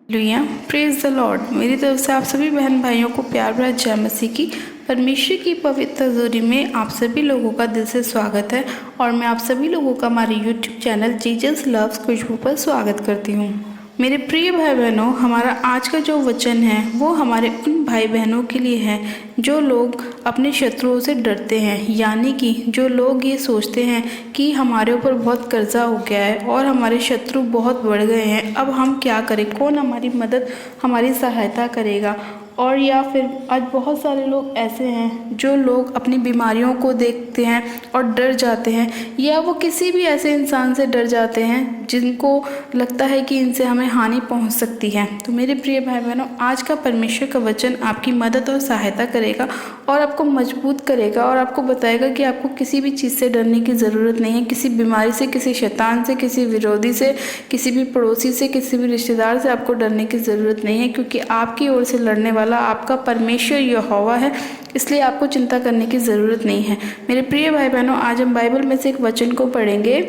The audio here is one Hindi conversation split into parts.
Hallelujah, praise the Lord. मेरी तरफ से आप सभी बहन भाइयों को प्यार भरा जय मसीह की। परमेश्वर की पवित्र हजूरी में आप सभी लोगों का दिल से स्वागत है और मैं आप सभी लोगों का हमारे यूट्यूब चैनल जीसस लव्स खुशबू पर स्वागत करती हूँ। मेरे प्रिय भाई बहनों, हमारा आज का जो वचन है वो हमारे उन भाई बहनों के लिए है जो लोग अपने शत्रुओं से डरते हैं, यानी कि जो लोग ये सोचते हैं कि हमारे ऊपर बहुत कर्जा हो गया है और हमारे शत्रु बहुत बढ़ गए हैं, अब हम क्या करें, कौन हमारी मदद हमारी सहायता करेगा। और या फिर आज बहुत सारे लोग ऐसे हैं जो लोग अपनी बीमारियों को देखते हैं और डर जाते हैं, या वो किसी भी ऐसे इंसान से डर जाते हैं जिनको लगता है कि इनसे हमें हानि पहुंच सकती है। तो मेरे प्रिय भाई बहनों, आज का परमेश्वर का वचन आपकी मदद और सहायता करेगा और आपको मजबूत करेगा और आपको बताएगा कि आपको किसी भी चीज़ से डरने की ज़रूरत नहीं है। किसी बीमारी से, किसी शैतान से, किसी विरोधी से, किसी भी पड़ोसी से, किसी भी रिश्तेदार से आपको डरने की ज़रूरत नहीं है, क्योंकि आपकी ओर से लड़ने वाला आपका परमेश्वर यहोवा है। इसलिए आपको चिंता करने की ज़रूरत नहीं है। मेरे प्रिय भाई बहनों, आज हम बाइबल में से एक वचन को पढ़ेंगे,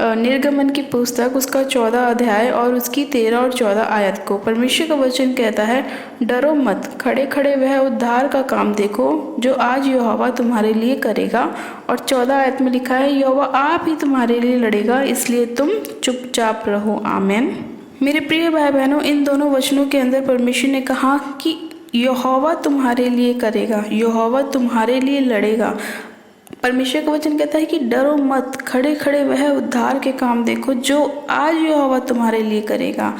निर्गमन की पुस्तक, उसका 14 अध्याय और उसकी 13 और 14 आयत को। परमेश्वर का वचन कहता है, डरो मत, खड़े खड़े वह उद्धार का काम देखो जो आज यहोवा तुम्हारे लिए करेगा। और 14 आयत में लिखा है, यहोवा आप ही तुम्हारे लिए लड़ेगा, इसलिए तुम चुपचाप रहो। आमीन। मेरे प्रिय भाई बहनों, इन दोनों वचनों के अंदर परमेश्वर ने कहा कि यहोवा तुम्हारे लिए करेगा, यहोवा तुम्हारे लिए लड़ेगा। परमेश्वर का वचन कहता है कि डरो मत, खड़े खड़े वह उद्धार के काम देखो जो आज यहोवा तुम्हारे लिए करेगा।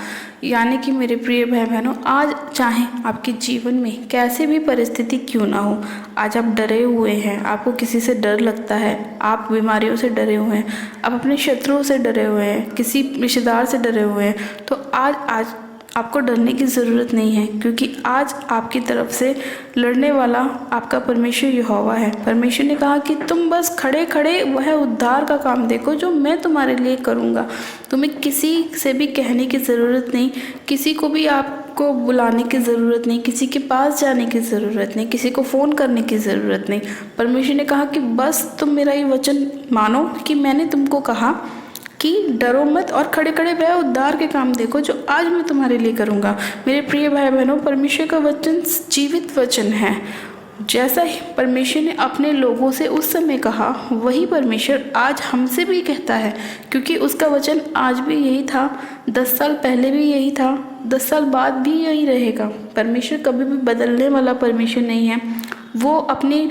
यानी कि मेरे प्रिय भाई बहनों, आज चाहे आपके जीवन में कैसे भी परिस्थिति क्यों ना हो, आज आप डरे हुए हैं, आपको किसी से डर लगता है, आप बीमारियों से डरे हुए हैं, आप अपने शत्रुओं से डरे हुए हैं, किसी रिश्तेदार से डरे हुए हैं, तो आज आपको डरने की ज़रूरत नहीं है, क्योंकि आज आपकी तरफ से लड़ने वाला आपका परमेश्वर यहोवा है। परमेश्वर ने कहा कि तुम बस खड़े खड़े वह उद्धार का काम देखो जो मैं तुम्हारे लिए करूँगा। तुम्हें किसी से भी कहने की ज़रूरत नहीं, किसी को भी आपको बुलाने की ज़रूरत नहीं, किसी के पास जाने की ज़रूरत नहीं, किसी को फ़ोन करने की ज़रूरत नहीं। परमेश्वर ने कहा कि बस तुम मेरा ये वचन मानो कि मैंने तुमको कहा कि डरो मत और खड़े खड़े वह उद्धार के काम देखो जो आज मैं तुम्हारे लिए करूँगा। मेरे प्रिय भाई बहनों, परमेश्वर का वचन जीवित वचन है। जैसा ही परमेश्वर ने अपने लोगों से उस समय कहा, वही परमेश्वर आज हमसे भी कहता है, क्योंकि उसका वचन आज भी यही था, 10 साल पहले भी यही था, 10 साल बाद भी यही रहेगा। परमेश्वर कभी भी बदलने वाला परमेश्वर नहीं है। वो अपनी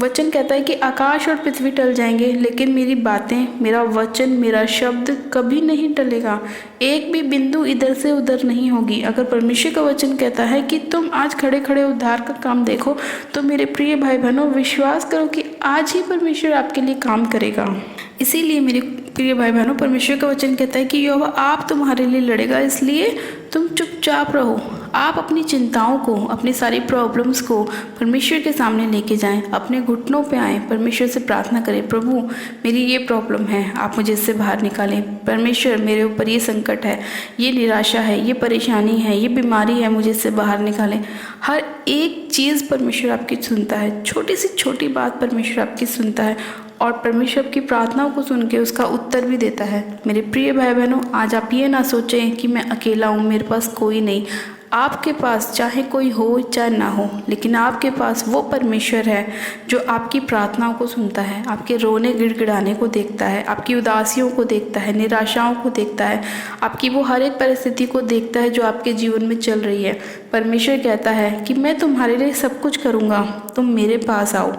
वचन कहता है कि आकाश और पृथ्वी टल जाएंगे, लेकिन मेरी बातें, मेरा वचन, मेरा शब्द कभी नहीं टलेगा। एक भी बिंदु इधर से उधर नहीं होगी। अगर परमेश्वर का वचन कहता है कि तुम आज खड़े खड़े उद्धार का काम देखो, तो मेरे प्रिय भाई बहनों, विश्वास करो कि आज ही परमेश्वर आपके लिए काम करेगा। इसीलिए मेरे प्रिय भाई बहनों, परमेश्वर का वचन कहता है कि यहोवा आप तुम्हारे लिए लड़ेगा, इसलिए तुम चुपचाप रहो। आप अपनी चिंताओं को, अपनी सारी प्रॉब्लम्स को परमेश्वर के सामने लेके जाएं, अपने घुटनों पे आएं, परमेश्वर से प्रार्थना करें, प्रभु मेरी ये प्रॉब्लम है, आप मुझे इससे बाहर निकालें। परमेश्वर मेरे ऊपर ये संकट है, ये निराशा है, ये परेशानी है, ये बीमारी है, मुझे इससे बाहर निकालें। हर एक चीज़ परमेश्वर आपकी सुनता है, छोटी सी छोटी बात परमेश्वर आपकी सुनता है और परमेश्वर की प्रार्थनाओं को सुन के उसका उत्तर भी देता है। मेरे प्रिय भाई बहनों, आज आप ये ना सोचें कि मैं अकेला हूँ, मेरे पास कोई नहीं। आपके पास चाहे कोई हो चाहे ना हो, लेकिन आपके पास वो परमेश्वर है जो आपकी प्रार्थनाओं को सुनता है, आपके रोने गिड़गिड़ाने को देखता है, आपकी उदासियों को देखता है, निराशाओं को देखता है, आपकी वो हर एक परिस्थिति को देखता है जो आपके जीवन में चल रही है। परमेश्वर कहता है कि मैं तुम्हारे लिए सब कुछ करूँगा, तुम मेरे पास आओ,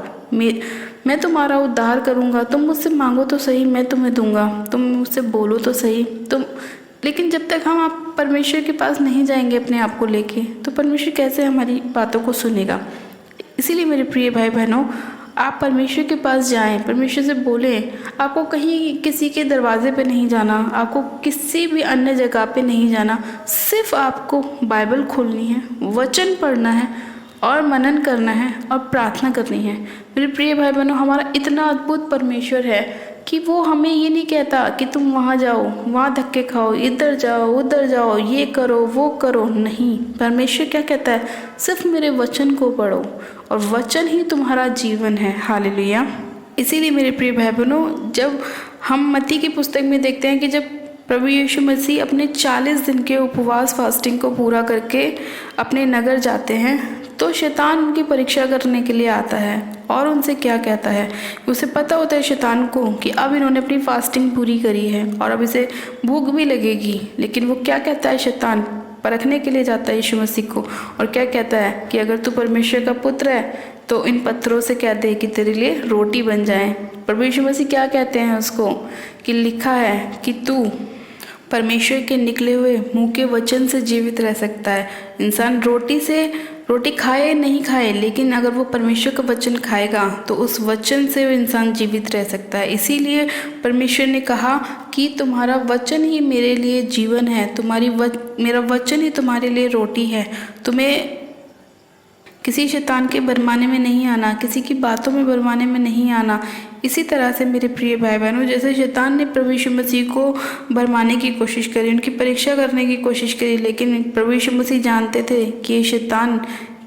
मैं तुम्हारा उद्धार करूँगा। तुम मुझसे मांगो तो सही, मैं तुम्हें दूंगा, तुम मुझसे बोलो तो सही। लेकिन जब तक हम आप परमेश्वर के पास नहीं जाएंगे अपने आप को लेके, तो परमेश्वर कैसे हमारी बातों को सुनेगा। इसीलिए मेरे प्रिय भाई बहनों, आप परमेश्वर के पास जाएं, परमेश्वर से बोलें। आपको कहीं किसी के दरवाजे पे नहीं जाना, आपको किसी भी अन्य जगह पे नहीं जाना, सिर्फ आपको बाइबल खोलनी है, वचन पढ़ना है और मनन करना है और प्रार्थना करनी है। मेरे प्रिय भाई बहनों, हमारा इतना अद्भुत परमेश्वर है कि वो हमें ये नहीं कहता कि तुम वहाँ जाओ, वहाँ धक्के खाओ, इधर जाओ, उधर जाओ, ये करो, वो करो। नहीं, परमेश्वर क्या कहता है, सिर्फ मेरे वचन को पढ़ो और वचन ही तुम्हारा जीवन है। हालेलुया। इसीलिए मेरे प्रिय भाई बहनों, जब हम मत्ती की पुस्तक में देखते हैं कि जब प्रभु यीशु मसीह अपने 40 दिन के उपवास फास्टिंग को पूरा करके अपने नगर जाते हैं तो शैतान उनकी परीक्षा करने के लिए आता है और उनसे क्या कहता है। उसे पता होता है शैतान को कि अब इन्होंने अपनी फास्टिंग पूरी करी है और अब इसे भूख भी लगेगी, लेकिन वो क्या कहता है, शैतान परखने के लिए जाता है यीशु मसीह को और क्या कहता है कि अगर तू परमेश्वर का पुत्र है तो इन पत्थरों से कह दे कि तेरे लिए रोटी बन जाए। प्रभु यीशु मसीह क्या कहते हैं उसको कि लिखा है कि तू परमेश्वर के निकले हुए मुंह के वचन से जीवित रह सकता है। इंसान रोटी खाए नहीं खाए, लेकिन अगर वो परमेश्वर का वचन खाएगा तो उस वचन से वो इंसान जीवित रह सकता है। इसीलिए परमेश्वर ने कहा कि तुम्हारा वचन ही मेरे लिए जीवन है, मेरा वचन ही तुम्हारे लिए रोटी है। तुम्हें किसी शैतान के भरमाने में नहीं आना, किसी की बातों में भरमाने में नहीं आना। इसी तरह से मेरे प्रिय भाई बहनों, जैसे शैतान ने प्रभु यीशु मसीह को भरमाने की कोशिश करी, उनकी परीक्षा करने की कोशिश करी, लेकिन प्रभु यीशु मसीह जानते थे कि ये शैतान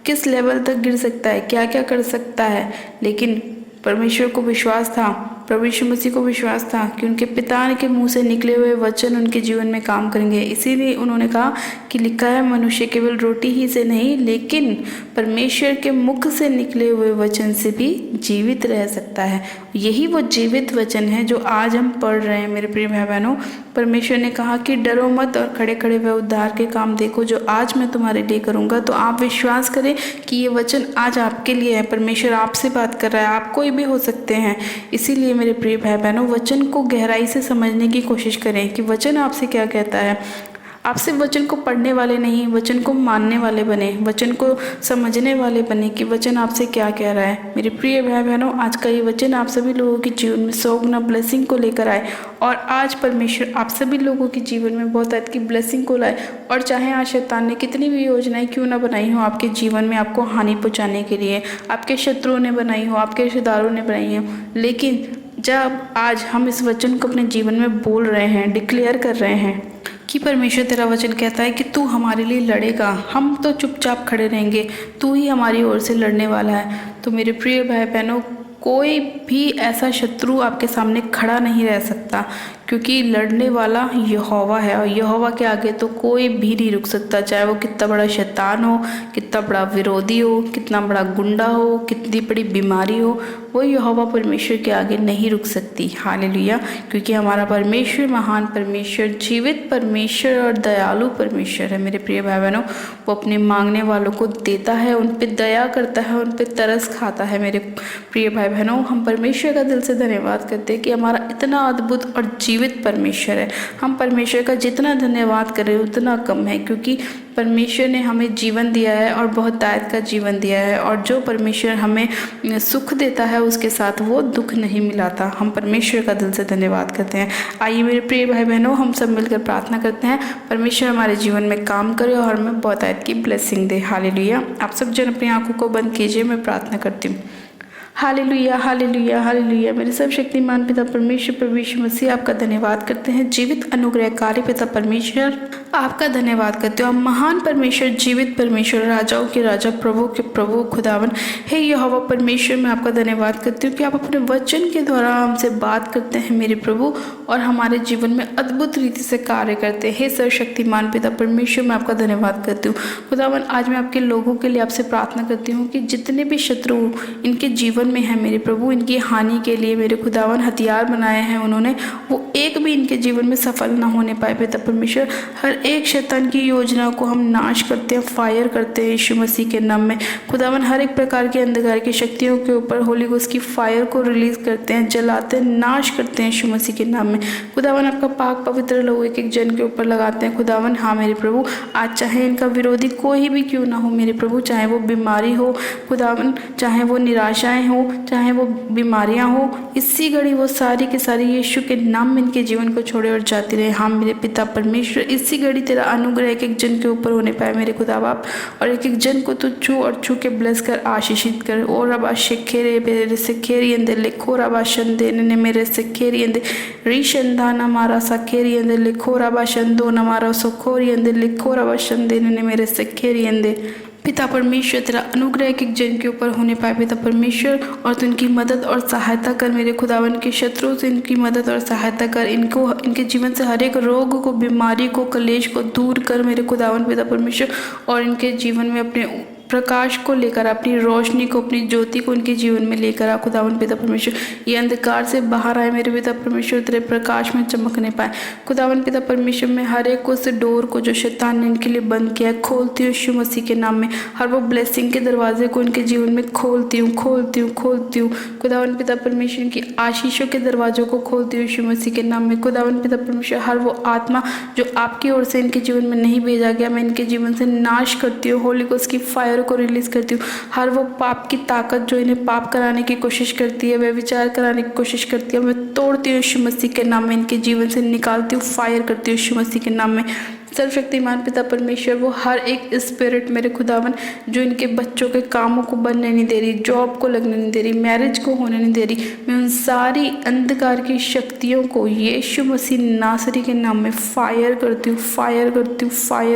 किस लेवल तक गिर सकता है, क्या क्या कर सकता है। लेकिन परमेश्वर को विश्वास था, प्रभु यीशु मसीह को विश्वास था कि उनके पिता के मुंह से निकले हुए वचन उनके जीवन में काम करेंगे। इसीलिए उन्होंने कहा कि लिखा है मनुष्य केवल रोटी ही से नहीं लेकिन परमेश्वर के मुख से निकले हुए वचन से भी जीवित रह सकता है। यही वो जीवित वचन है जो आज हम पढ़ रहे हैं। मेरे प्रिय भाई बहनों, परमेश्वर ने कहा कि डरो मत और खड़े खड़े वह उद्धार के काम देखो जो आज मैं तुम्हारे लिए करूँगा। तो आप विश्वास करें कि ये वचन आज आपके लिए है। परमेश्वर आपसे बात कर रहा है, आप कोई भी हो सकते हैं। इसीलिए मेरे प्रिय भाई बहनों, वचन को गहराई से समझने की कोशिश करें कि वचन आपसे क्या कहता है। आप सिर्फ वचन को पढ़ने वाले नहीं, वचन को मानने वाले बने, वचन को समझने वाले बने कि वचन आपसे क्या कह रहा है। मेरे प्रिय भाई बहनों, आज का ये वचन आप सभी लोगों के जीवन में 100 गुना ब्लेसिंग को लेकर आए और आज परमेश्वर आप सभी लोगों के जीवन में बहुत अच्छी की ब्लेसिंग को लाए। और चाहे आज शैतान ने कितनी भी योजनाएं क्यों ना बनाई हो आपके जीवन में आपको हानि पहुँचाने के लिए, आपके शत्रुओं ने बनाई हो, आपके रिश्तेदारों ने बनाई हो, लेकिन जब आज हम इस वचन को अपने जीवन में बोल रहे हैं, डिक्लेयर कर रहे हैं कि परमेश्वर तेरा वचन कहता है कि तू हमारे लिए लड़ेगा, हम तो चुपचाप खड़े रहेंगे, तू ही हमारी ओर से लड़ने वाला है। तो मेरे प्रिय भाई बहनों, कोई भी ऐसा शत्रु आपके सामने खड़ा नहीं रह सकता, क्योंकि लड़ने वाला यहोवा है और यहोवा के आगे तो कोई भी नहीं रुक सकता। चाहे वो कितना बड़ा शैतान हो, कितना बड़ा विरोधी हो, कितना बड़ा गुंडा हो, कितनी बड़ी बीमारी हो, वो यहोवा परमेश्वर के आगे नहीं रुक सकती। हालेलुया। क्योंकि हमारा परमेश्वर महान परमेश्वर, जीवित परमेश्वर और दयालु परमेश्वर है। मेरे प्रिय भाई बहनों, वो अपने मांगने वालों को देता है, उन पर दया करता है, उन पर तरस खाता है। मेरे प्रिय भाई बहनों, हम परमेश्वर का दिल से धन्यवाद करते हैं कि हमारा इतना अद्भुत और जीवित परमेश्वर है। हम परमेश्वर का जितना धन्यवाद करें उतना कम है, क्योंकि परमेश्वर ने हमें जीवन दिया है और बहुत दायद का जीवन दिया है, और जो परमेश्वर हमें सुख देता है उसके साथ वो दुख नहीं मिलाता। हम परमेश्वर का दिल से धन्यवाद करते हैं। आइए मेरे प्रिय भाई बहनों, हम सब मिलकर प्रार्थना करते हैं परमेश्वर हमारे जीवन में काम करे और हमें बहुत दायद की ब्लेसिंग दे। हालेलुया। आप सब जन अपनी आंखों को बंद कीजिए, मैं प्रार्थना करती हूँ। Hallelujah, hallelujah, hallelujah. मेरे सर्वशक्तिमान पिता परमेश्वर प्रभु यीशु मसीह, आपका धन्यवाद करते हैं। जीवित अनुग्रहकारी पिता परमेश्वर, आपका धन्यवाद करते हो। महान परमेश्वर, जीवित परमेश्वर, राजाओं के राजा, प्रभु के प्रभु खुदावन, हे यहोवा परमेश्वर, मैं आपका धन्यवाद करती हूँ कि आप अपने वचन के द्वारा हमसे बात करते हैं मेरे प्रभु, और हमारे जीवन में अद्भुत रीति से कार्य करते हैं। हे सर्वशक्तिमान पिता परमेश्वर, मैं आपका धन्यवाद करती हूँ। खुदावन, आज मैं आपके लोगों के लिए आपसे प्रार्थना करती हूँ कि जितने भी शत्रु इनके जीवन में है मेरे प्रभु, इनकी हानि के लिए मेरे खुदावन हथियार बनाए हैं उन्होंने, वो एक भी इनके जीवन में सफल ना होने पाए पिता परमेश्वर। हर एक शैतान की योजना को हम नाश करते हैं, फायर करते हैं यीशु मसीह के नाम में। खुदावन, हर एक प्रकार की अंधकार की शक्तियों के ऊपर होली गोस्ट की फायर को रिलीज करते हैं, जलाते हैं, नाश करते हैं यीशु मसीह के नाम में। खुदावन, आपका पाक पवित्र लहू एक एक जन के ऊपर लगाते हैं खुदावन। हाँ मेरे प्रभु, आज चाहे इनका विरोधी कोई भी क्यों ना हो मेरे प्रभु, चाहे वो बीमारी हो खुदावन, चाहे वो निराशाएं हो, चाहे वो बीमारियां हो, इसी घड़ी वो सारी की सारी यीशु के नाम में इनके जीवन को छोड़े और जाती रहे। हाँ मेरे पिता परमेश्वर, इसी घड़ी तेरा अनुग्रह एक एक जन के ऊपर होने पाए मेरे खुदा बाप, और एक एक जन को तू छू और छू के ब्लेस कर, आशीषित कर। और रबा शेखेरे मेरे से खेरी अंदे लिखो रबा शंदे ने मेरे से खेरी अंदे रीशंदा न मारा सा खेरी अंदे लिखो रबा शंदो न मारा सो खोरी अंदे लिखो रबा शंदे ने मेरे से खेरी अंदे। पिता परमेश्वर तेरा अनुग्रह एक जन के ऊपर होने पाए पिता परमेश्वर, और तू इनकी मदद और सहायता कर मेरे खुदावन के शत्रुओं से इनकी मदद और सहायता कर, इनको इनके जीवन से हर एक रोग को, बीमारी को, कलेश को दूर कर मेरे खुदावन पिता परमेश्वर, और इनके जीवन में अपने प्रकाश को लेकर, अपनी रोशनी को, अपनी ज्योति को उनके जीवन में लेकर आ खुदावन पिता परमेश्वर। ये अंधकार से बाहर आए मेरे पिता परमेश्वर, तेरे प्रकाश में चमकने पाए खुदावन पिता परमेश्वर। मैं हर एक उस डोर को जो शैतान ने इनके लिए बंद किया है खोलती हूँ यीशु मसीह के नाम में। हर वो ब्लेसिंग के दरवाजे को इनके जीवन में खोलती हूँ खुदावन पिता परमेश्वर की आशीषों के दरवाजों को खोलती हूँ यीशु मसीह के नाम में। खुदावन पिता परमेश्वर, हर वो आत्मा जो आपकी ओर से इनके जीवन में नहीं भेजा गया, मैं इनके जीवन से नाश करती हूँ, होली गोस्ट की फायर को रिलीज करती हूँ। हर वो पाप की ताकत जो इन्हें पाप कराने की कोशिश करती है, वह विचार कराने की कोशिश करती है, मैं तोड़ती हूँ यीशु मसीह के नाम में, इनके जीवन से निकालती हूँ, फायर करती हूँ यीशु मसीह के नाम में। सर्वशक्तिमान पिता परमेश्वर, वो हर एक स्पिरिट मेरे खुदावन जो इनके बच्चों के कामों को बनने नहीं दे रही, जॉब को लगने नहीं दे रही, मैरिज को होने नहीं दे रही, मैं उन सारी अंधकार की शक्तियों को यीशु मसीह नासरी के नाम में फायर करती हूँ, फायर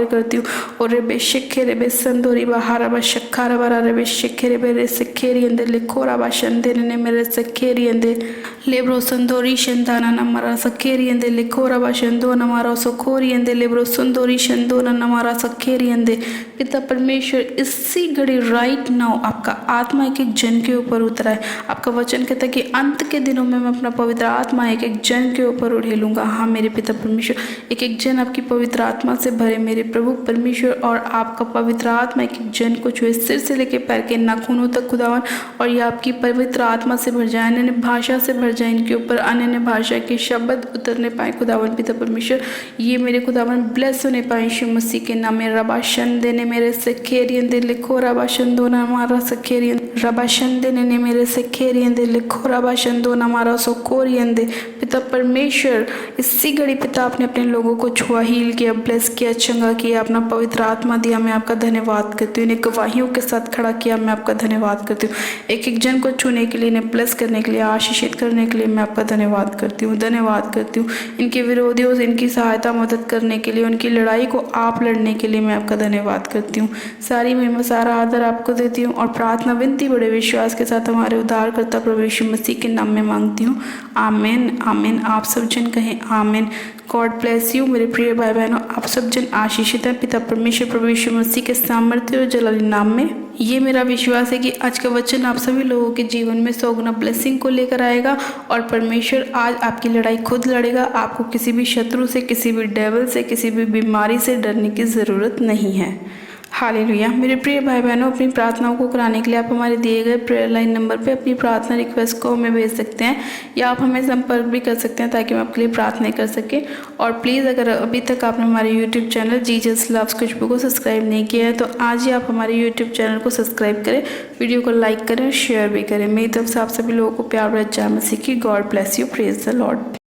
करती हूँ। और रेबे शिखे रेबे संदोरी बाहर बा शक्खारा बारा रेबे शिखे रेबे रे सखेरी अंदे लिखोरा बा शंदे ने मेरे सखेरी अंदे लेब्रो संदोरी शंदाना नमारा सखेरी अंदे लिखोरा बा शंदो नमारा सखोरी अंदे लेब्रो संदोरी शंदोना नमारा सखेरी अंदे। पिता परमेश्वर, इसी घड़ी राइट नाउ आपका आत्मा एक एक जन के ऊपर उतरा है। आपका वचन कहता है कि अंत के दिनों में मैं अपना पवित्र आत्मा एक एक जन के ऊपर उड़ेलूंगा। हाँ मेरे पिता परमेश्वर, एक एक जन आपकी पवित्र आत्मा से भरे मेरे प्रभु परमेश्वर, और आपका पवित्र आत्मा एक एक जन को छुए, सिर से लेकर पैर के नाखूनों तक खुदावन, और ये आपकी पवित्र आत्मा से भर जाए, अन्य भाषा से भर जाए, इनके ऊपर अन्य भाषा के शब्द उतरने पाए खुदावन पिता परमेश्वर। ये मेरे खुदावन ब्लेस होने पाए यीशु मसीह के नाम में। रबाशन देने मेरे सखेरियन दे लिखो रबाशन दो ना मारा सखेरियन, रबाशन देने मेरे सखेरियन दे लिखो रबाशन दो ना मारा सोकोरियन दे। पिता परमेश्वर, इसी घड़ी पिता आपने अपने लोगों को छुआ, हील किया, ब्लेस किया, चंगा किया, अपना पवित्र आत्मा दिया, मैं आपका धन्यवाद करती हूँ। इन्हें गवाहियों के साथ खड़ा किया, मैं आपका धन्यवाद करती हूँ। एक एक जन को छूने के लिए, इन्हें ब्लेस करने के लिए, आशीषित करने के लिए मैं आपका धन्यवाद करती हूँ, धन्यवाद करती हूँ। इनके विरोधियों से इनकी सहायता मदद करने के लिए, उनकी लड़ाई को आप लड़ने के लिए मैं आपका धन्यवाद करती हूँ। सारी महिमा सारा आदर आपको देती हूँ और प्रार्थना विनती बड़े विश्वास के साथ हमारे उद्धारकर्ता प्रभु यीशु मसीह के नाम में मांगती हूँ, आमीन आमीन। आप सब जन कहें आमीन। गॉड ब्लेस यू मेरे प्रिय भाई बहनों, आप सब जन आशीषित हैं पिता परमेश्वर प्रभु यीशु मसीह के सामर्थ्य और जलाली नाम में। ये मेरा विश्वास है कि आज का वचन आप सभी लोगों के जीवन में 100 गुना ब्लेसिंग को लेकर आएगा और परमेश्वर आज आपकी लड़ाई खुद लड़ेगा। आपको किसी भी शत्रु से, किसी भी डेविल से, किसी भी बीमारी से डरने की ज़रूरत नहीं है। हालेलुया। मेरे प्रिय भाई बहनों, अपनी प्रार्थनाओं को कराने के लिए आप हमारे दिए गए प्रेयर लाइन नंबर पे अपनी प्रार्थना रिक्वेस्ट को हमें भेज सकते हैं, या आप हमें संपर्क भी कर सकते हैं ताकि हम आपके लिए प्रार्थना कर सकें। और प्लीज़ अगर अभी तक आपने हमारे यूट्यूब चैनल जीसस लव्स खुशबू को सब्सक्राइब नहीं किया है तो आज ही आप हमारे यूट्यूब चैनल को सब्सक्राइब करें, वीडियो को लाइक करें और शेयर भी करें। मेरी तरफ से आप सभी लोगों को प्यार भरा जय मसीह की। God bless you, praise the Lord.